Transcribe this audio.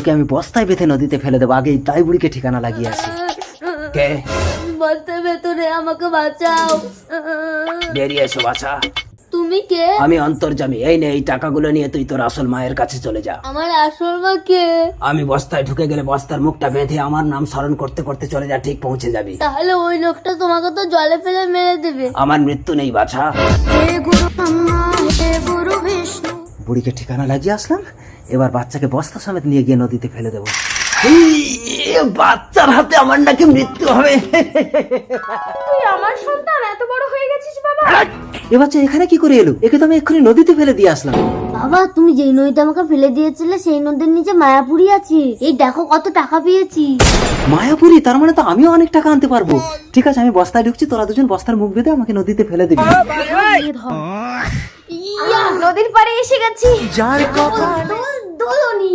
তোকে আমি বস্তায় বেঁধে নদীতে ফেলে দেবো। আগেই তাই বুড়িকে ঠিকানা লাগিয়ে আসি। কে? বস্তার ভেতরে, আমাকে বাঁচাও। বেরিয়ে এসো বাছা। তুমি কে? আমি অন্তর্যামী। এই নে, এই টাকাগুলো নিয়ে তুই তোর আসল মায়ের কাছে চলে যা। আমার আসল মা কে? আমি বস্তায় ঢুকে গেলে বস্তার মুখটা বেঁধে আমার নাম স্মরণ করতে করতে চলে যা, ঠিক পৌঁছে যাবি। তাহলে ওই লোকটা তোমাকে তো জলে ফেলে মেরে দেবে। আমার মৃত্যু নেই বাছা। হে গুরু ব্রহ্মা, হে গুরু বিষ্ণু। বুড়িকে ঠিকানা লাগিয়ে আসলাম, এবার বাচ্চাকে বস্তা সমেত নিয়ে গিয়ে নদীতে ফেলে দেবো। বাচ্চার হাতে আমার নাকি মৃত্যু হবে। তুই আমার সন্তান এত বড় হয়ে গেছিস বাবা। এ বাচ্চা এখানে কি করে এলো? একে তো আমি এক্ষুনি নদীতে ফেলে দিয়ে আসলাম। বাবা, তুমি যেই নদীতে আমাকে ফেলে দিয়েছিলে সেই নদীর নিচে মায়াপুরি আছে। এই দেখো কত টাকা পেয়েছি। মায়াপুরি? তার মানে তো আমিও অনেক টাকা আনতে পারবো। ঠিক আছে, আমি বস্তায় ঢুকছি, তোরা দুজন বস্তার মুখ বেঁধে আমাকে নদীতে ফেলে দিবি। নদীর পাড়ে এসে গেছি। যার কথা দোলনি।